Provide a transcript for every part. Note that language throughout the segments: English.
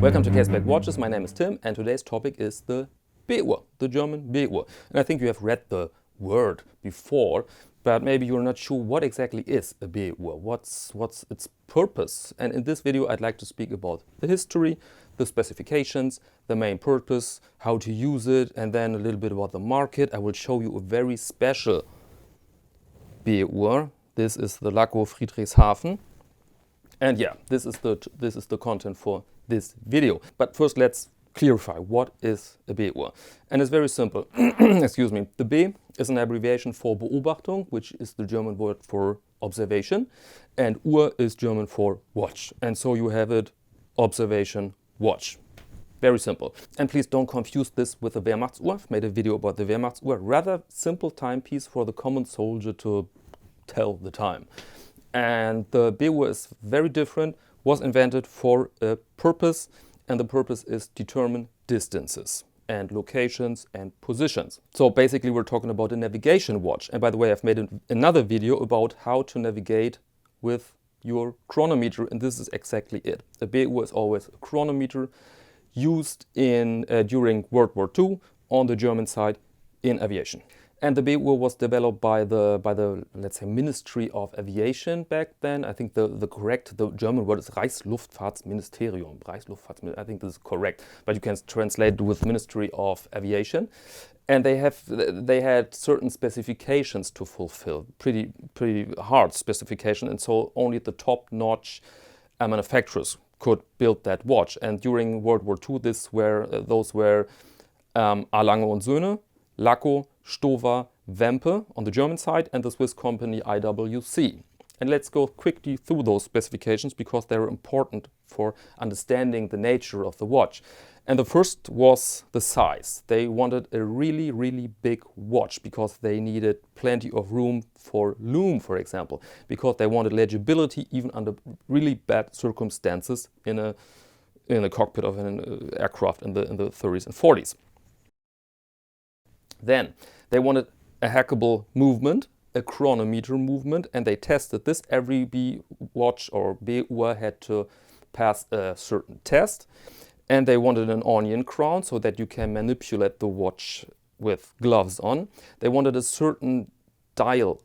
Welcome to Caseback Watches. My name is Tim and today's topic is the B-Uhr, the German B-Uhr. And I think you have read the word before, but maybe you're not sure what exactly is a B-Uhr, what's its purpose. And in this video I'd like to speak about the history, the specifications, the main purpose, how to use it, and then a little bit about the market. I will show you a very special B-Uhr. This is the Laco Friedrichshafen. And yeah, this is the content for this video. But first let's clarify what is a B-Uhr. And it's very simple. Excuse me. The B is an abbreviation for Beobachtung, which is the German word for observation. And Uhr is German for watch. And so you have it observation watch. Very simple. And please don't confuse this with the Wehrmachtsuhr. I've made a video about the Wehrmachtsuhr. Rather simple timepiece for the common soldier to tell the time. And the B-Uhr is very different, was invented for a purpose, and the purpose is determine distances and locations and positions. So basically we're talking about a navigation watch. And by the way, I've made another video about how to navigate with your chronometer, and this is exactly it. A B-Uhr is always a chronometer used during World War II on the German side in aviation. And the B-Uhr was developed by the let's say Ministry of Aviation back then. I think the German word is Reichsluftfahrtsministerium. I think this is correct, but you can translate it with Ministry of Aviation. And they had certain specifications to fulfill, pretty hard specification, and so only the top-notch manufacturers could build that watch. And during World War II, those were Lange Söhne, Laco, Stowa, Wempe on the German side, and the Swiss company IWC. And let's go quickly through those specifications because they're important for understanding the nature of the watch. And the first was the size. They wanted a really, really big watch because they needed plenty of room for loom, for example, because they wanted legibility even under really bad circumstances in a cockpit of an aircraft in the 30s and 40s. Then they wanted a hackable movement, a chronometer movement, and they tested this. Every B-watch or B-Uhr had to pass a certain test. And they wanted an onion crown so that you can manipulate the watch with gloves on. They wanted a certain dial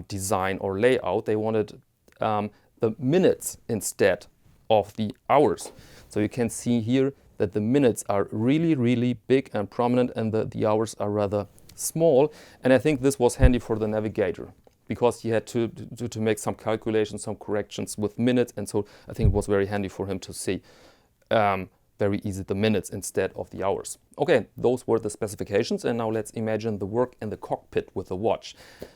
design or layout. They wanted the minutes instead of the hours. So you can see here that the minutes are really, really big and prominent, and the hours are rather small. And I think this was handy for the navigator because he had to make some calculations, some corrections with minutes, and so I think it was very handy for him to see very easy the minutes instead of the hours. Okay, those were the specifications, and now let's imagine the work in the cockpit with the watch.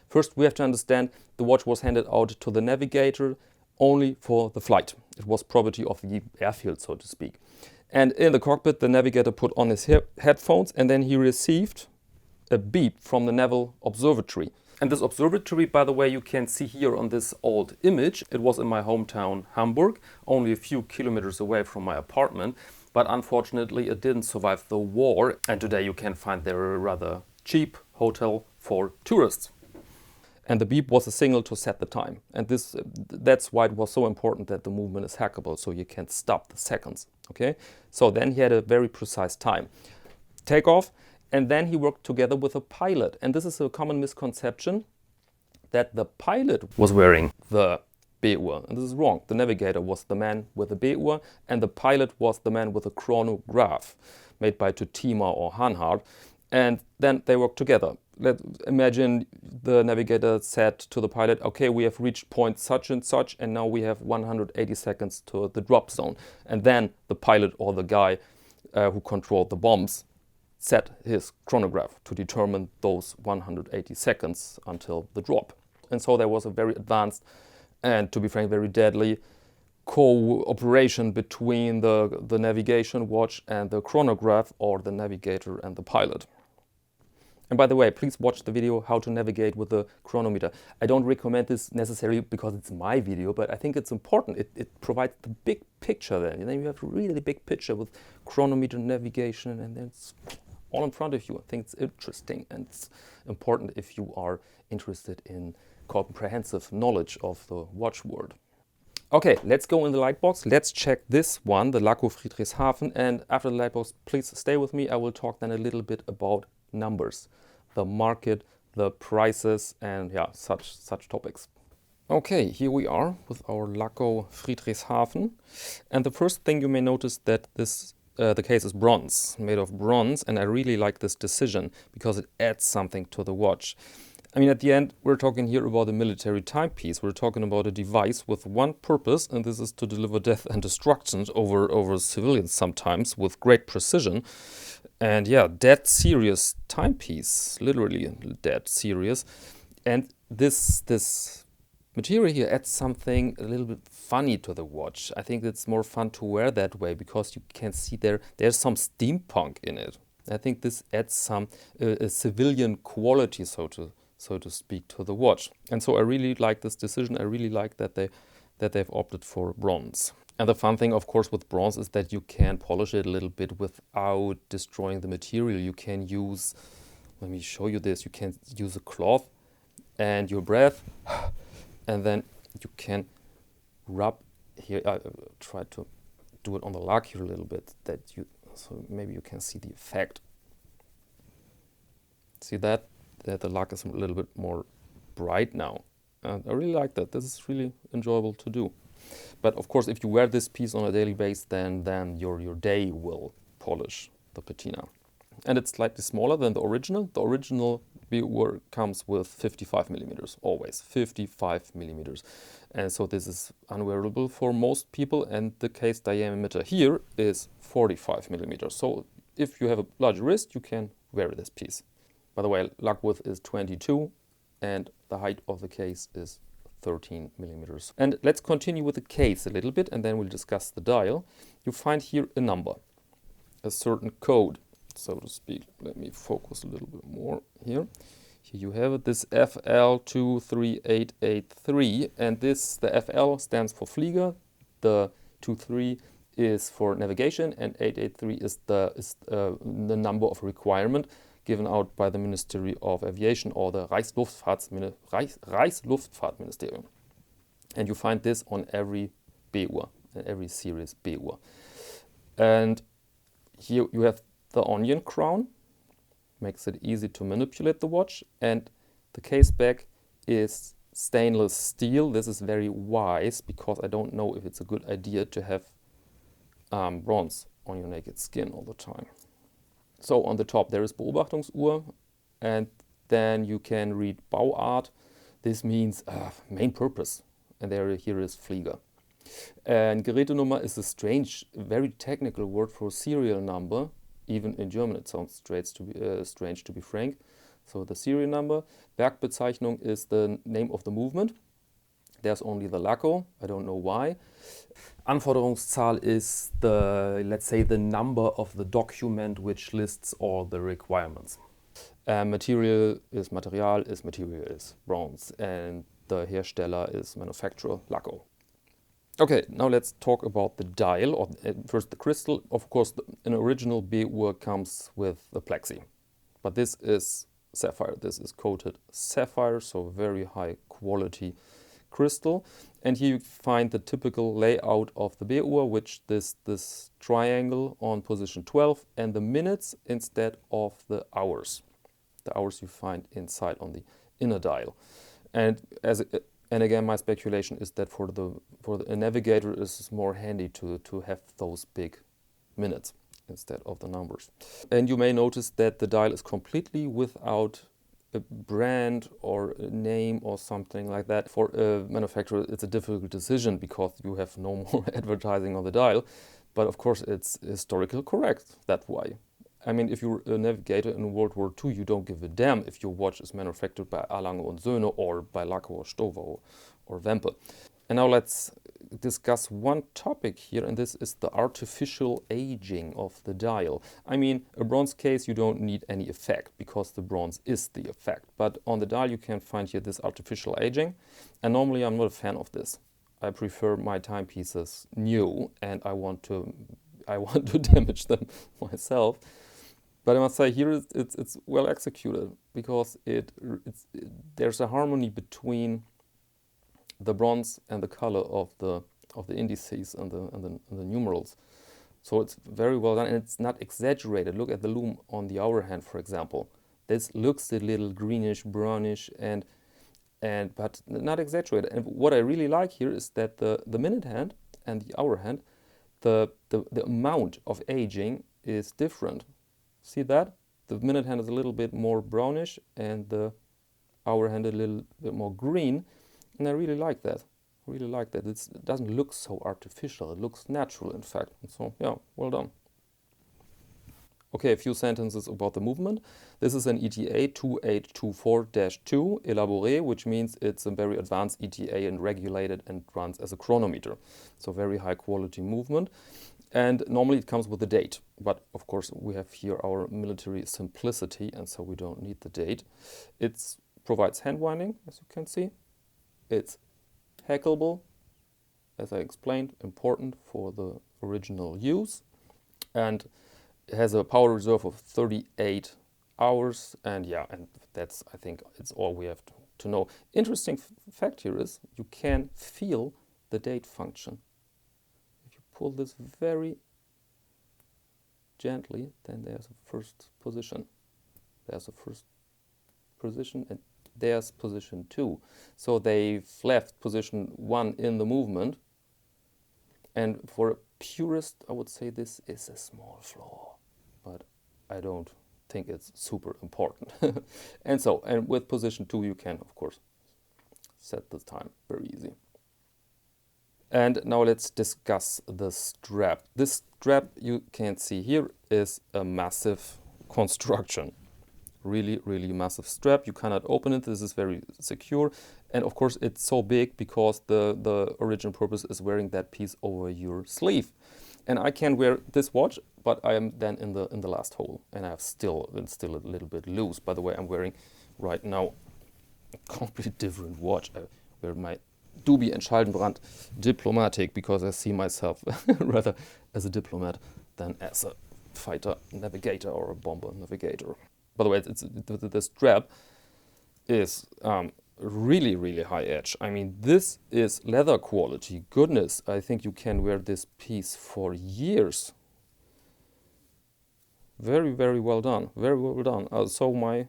First, we have to understand the watch was handed out to the navigator only for the flight. It was property of the airfield, so to speak. And in the cockpit, the navigator put on his headphones, and then he received a beep from the Naval Observatory. And this observatory, by the way, you can see here on this old image. It was in my hometown, Hamburg, only a few kilometers away from my apartment. But unfortunately, it didn't survive the war. And today you can find there a rather cheap hotel for tourists. And the beep was a signal to set the time. And that's why it was so important that the movement is hackable, so you can stop the seconds. Okay? So then he had a very precise time. Takeoff, and then he worked together with a pilot. And this is a common misconception that the pilot was wearing the B-Uhr. And this is wrong. The navigator was the man with the B-Uhr, and the pilot was the man with a chronograph made by Tutima or Hanhart. And then they worked together. Let's imagine the navigator said to the pilot, okay, we have reached point such and such, and now we have 180 seconds to the drop zone. And then the pilot or the guy who controlled the bombs set his chronograph to determine those 180 seconds until the drop. And so there was a very advanced and, to be frank, very deadly cooperation between the navigation watch and the chronograph, or the navigator and the pilot. And by the way, please watch the video how to navigate with the chronometer. I don't recommend this necessarily because it's my video, but I think it's important. It provides the big picture then. And then you have a really big picture with chronometer navigation, and then it's all in front of you. I think it's interesting and it's important if you are interested in comprehensive knowledge of the watch world. Okay, let's go in the lightbox. Let's check this one, the Laco Friedrichshafen. And after the lightbox, please stay with me. I will talk then a little bit about numbers, the market, the prices, and yeah, such topics. Okay, here we are with our Laco Friedrichshafen. And the first thing you may notice that this the case is bronze, made of bronze, and I really like this decision because it adds something to the watch. I mean, at the end, we're talking here about a military timepiece. We're talking about a device with one purpose, and this is to deliver death and destruction over civilians sometimes with great precision. And yeah, dead serious timepiece, literally dead serious. And this material here adds something a little bit funny to the watch. I think it's more fun to wear that way because you can see there's some steampunk in it. I think this adds some a civilian quality, so to speak, to the watch. And so I really like this decision. I really like that they've opted for bronze. And the fun thing, of course, with bronze is that you can polish it a little bit without destroying the material. You can use, let me show you this, you can use a cloth and your breath, and then you can rub here. I try to do it on the luck here a little bit, so maybe you can see the effect. See that the luck is a little bit more bright now. And I really like that. This is really enjoyable to do. But of course, if you wear this piece on a daily basis, then your day will polish the patina. And it's slightly smaller than the original. The original B-Uhr comes with 55 millimeters, always 55 millimeters. And so this is unwearable for most people. And the case diameter here is 45 millimeters. So if you have a large wrist, you can wear this piece. By the way, lug width is 22 and the height of the case is 13 millimeters. And let's continue with the case a little bit and then we'll discuss the dial. You find here a number, a certain code, so to speak. Let me focus a little bit more here. Here you have it, this FL23883, and this, the FL stands for Flieger, the 23 is for navigation, and 883 is the number of requirement given out by the Ministry of Aviation or the Reichsluftfahrtministerium. And you find this on every B-Uhr, every series B-Uhr. And here you have the onion crown, makes it easy to manipulate the watch, and the case back is stainless steel. This is very wise because I don't know if it's a good idea to have bronze on your naked skin all the time. So on the top there is Beobachtungsuhr, and then you can read Bauart. This means main purpose, and here is Flieger. And Gerätenummer is a strange, very technical word for serial number. Even in German it sounds strange to be frank. So the serial number. Werkbezeichnung is the name of the movement. There's only the Laco, I don't know why. Anforderungszahl is let's say, the number of the document which lists all the requirements. Material is bronze, and the Hersteller is manufacturer Laco. Okay, now let's talk about the dial, or first the crystal. Of course, an original B-Uhr comes with the plexi, but this is sapphire. This is coated sapphire, so very high quality crystal. And here you find the typical layout of the B-Uhr, which this triangle on position 12 and the minutes instead of the hours. The hours you find inside on the inner dial. And again, my speculation is that for a navigator, it's more handy to have those big minutes instead of the numbers. And you may notice that the dial is completely without a brand or a name or something like that. For a manufacturer, it's a difficult decision because you have no more advertising on the dial. But of course, it's historically correct that way. I mean, if you're a navigator in World War II, you don't give a damn if your watch is manufactured by Lange Söhne or by Laco or Stowa or Wempe. And now let's discuss one topic here, and this is the artificial aging of the dial. I mean, a bronze case, you don't need any effect because the bronze is the effect. But on the dial, you can find here this artificial aging. And normally, I'm not a fan of this. I prefer my timepieces new, and I want to damage them myself. But I must say here it's well executed because there's a harmony between the bronze and the color of the indices and the numerals. So it's very well done, and it's not exaggerated. Look at the loom on the hour hand, for example. This looks a little greenish, brownish, but not exaggerated. And what I really like here is that the minute hand and the hour hand, the amount of aging is different. See that? The minute hand is a little bit more brownish and the hour hand a little bit more green. And I really like that. Really like that. It doesn't look so artificial. It looks natural, in fact. And so, yeah, well done. Okay, a few sentences about the movement. This is an ETA 2824-2 Elaboré, which means it's a very advanced ETA and regulated and runs as a chronometer. So very high quality movement. And normally it comes with a date. But of course we have here our military simplicity, and so we don't need the date. It provides hand winding, as you can see. It's hackable, as I explained, important for the original use. And it has a power reserve of 38 hours, and yeah, and that's, I think, it's all we have to know. Interesting fact here is you can feel the date function. If you pull this very gently, then there's a first position. There's a first position, and there's position 2. So they've left position 1 in the movement, and for a purist, I would say this is a small flaw, but I don't think it's super important. and with position 2 you can, of course, set the time very easy. And now let's discuss the strap. This strap you can see here is a massive construction. Really, really massive strap. You cannot open it. This is very secure. And of course it's so big because the original purpose is wearing that piece over your sleeve. And I can wear this watch, but I am then in the last hole, and it's still a little bit loose. By the way, I'm wearing right now a completely different watch. I wear my Dubi and Schaldenbrand Diplomatic because I see myself rather as a diplomat than as a fighter navigator or a bomber navigator. By the way, the strap is really, really high edge. I mean, this is leather quality. Goodness, I think you can wear this piece for years. Very, very well done. Very well done. So my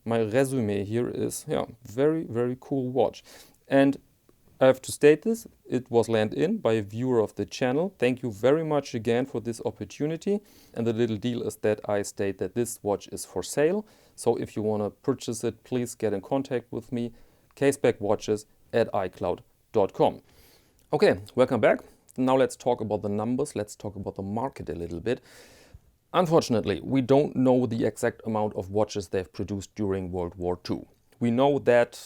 resume here is, yeah, very, very cool watch. And I have to state this, it was lent in by a viewer of the channel. Thank you very much again for this opportunity. And the little deal is that I state that this watch is for sale. So if you want to purchase it, please get in contact with me, casebackwatches@icloud.com. Okay, welcome back. Now let's talk about the numbers. Let's talk about the market a little bit. Unfortunately, we don't know the exact amount of watches they've produced during World War II. We know that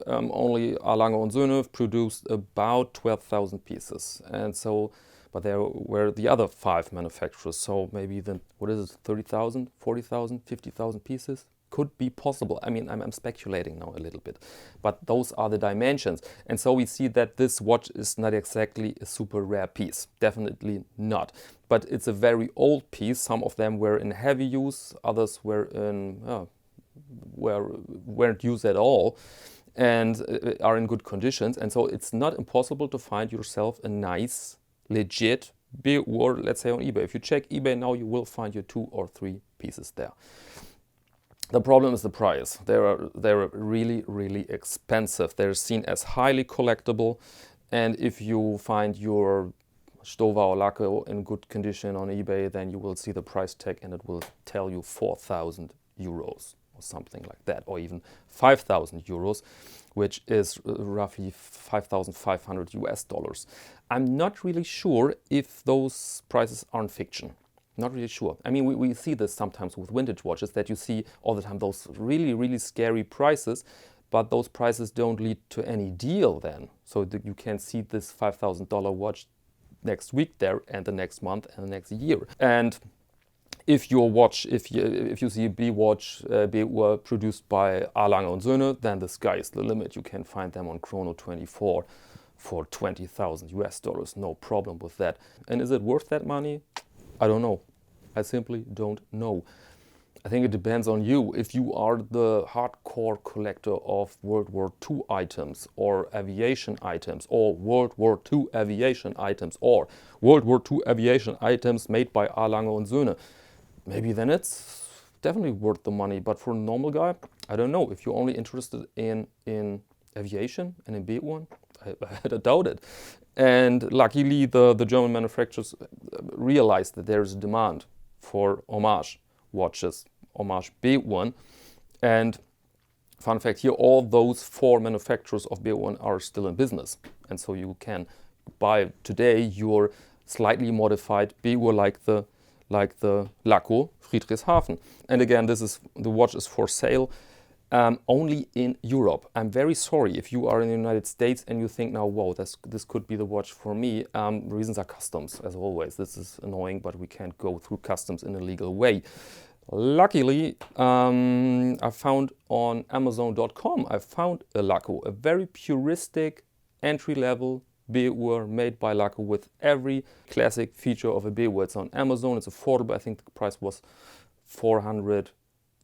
only Lange and Söhne produced about 12,000 pieces, and so, but there were the other 5 manufacturers, so maybe then, what is it, 30,000, 40,000, 50,000 pieces? Could be possible. I mean, I'm speculating now a little bit, but those are the dimensions. And so we see that this watch is not exactly a super rare piece, definitely not. But it's a very old piece. Some of them were in heavy use, others were in weren't used at all, and are in good conditions. And so it's not impossible to find yourself a nice, legit B-Uhr, let's say on eBay. If you check eBay now, you will find your 2 or 3 pieces there. The problem is the price. They're really, really expensive. They're seen as highly collectible, and if you find your Stowa or Laco in good condition on eBay, then you will see the price tag and it will tell you 4,000 euros. Or something like that, or even 5,000 euros, which is roughly 5,500 US dollars. I'm not really sure if those prices aren't fiction. Not really sure. I mean, we see this sometimes with vintage watches, that you see all the time those really, really scary prices, but those prices don't lead to any deal then. So you can see this $5,000 watch next week there, and the next month, and the next year. And if your watch, if you see a B-Uhr produced by Lange and Söhne, then the sky is the limit. You can find them on Chrono24 for 20,000 US dollars. No problem with that. And is it worth that money? I don't know. I simply don't know. I think it depends on you. If you are the hardcore collector of World War II items or aviation items or World War II aviation items or World War II aviation items made by Lange Söhne, maybe then it's definitely worth the money. But for a normal guy, I don't know. If you're only interested in aviation and in B-Uhr, I doubt it. And luckily the German manufacturers realized that there is a demand for homage watches, homage B-Uhr. And fun fact here, all those 4 manufacturers of B-Uhr are still in business. And so you can buy today your slightly modified B-Uhr like the Laco Friedrichshafen. And again, the watch is for sale only in Europe. I'm very sorry if you are in the United States and you think now, whoa, this could be the watch for me. The reasons are customs, as always. This is annoying, but we can't go through customs in a legal way. Luckily, I found on Amazon.com, I found a Laco, a very puristic entry-level B-Uhr made by Laco with every classic feature of a B-Uhr. It's on Amazon, it's affordable. I think the price was $400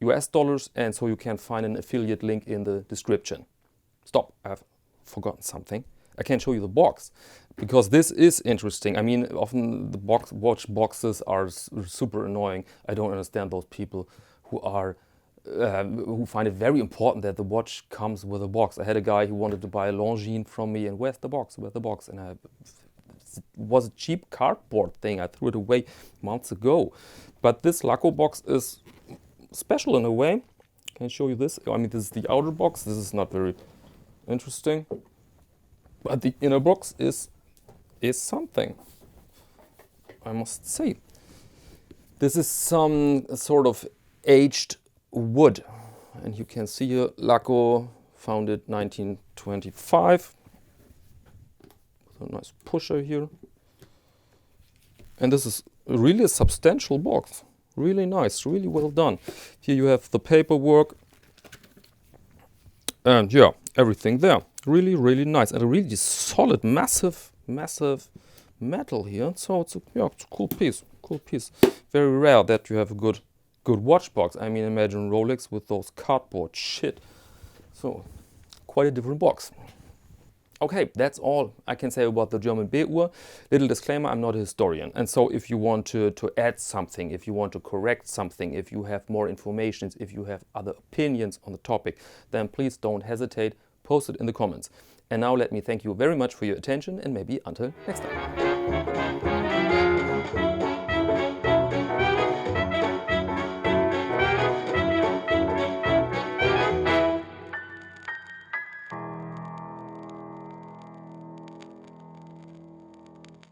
US, and so you can find an affiliate link in the description. Stop, I've forgotten something. I can't show you the box because this is interesting. I mean, often the watch boxes are super annoying. I don't understand those people who find it very important that the watch comes with a box. I had a guy who wanted to buy a Longines from me, and where's the box? Where's the box? And it was a cheap cardboard thing. I threw it away months ago. But this Laco box is special in a way. Can I show you this? I mean, this is the outer box. This is not very interesting. But the inner box is something, I must say. This is some sort of aged wood. And you can see here, Laco founded 1925. With a nice pusher here. And this is really a substantial box. Really nice, really well done. Here you have the paperwork. And yeah, everything there. Really, really nice. And a really solid, massive metal here. So it's a cool piece. Cool piece. Very rare that you have a good watch box. I mean, imagine Rolex with those cardboard shit. So, quite a different box. Okay, that's all I can say about the German B-Uhr. Little disclaimer, I'm not a historian. And so if you want to add something, if you want to correct something, if you have more information, if you have other opinions on the topic, then please don't hesitate, post it in the comments. And now let me thank you very much for your attention and maybe until next time.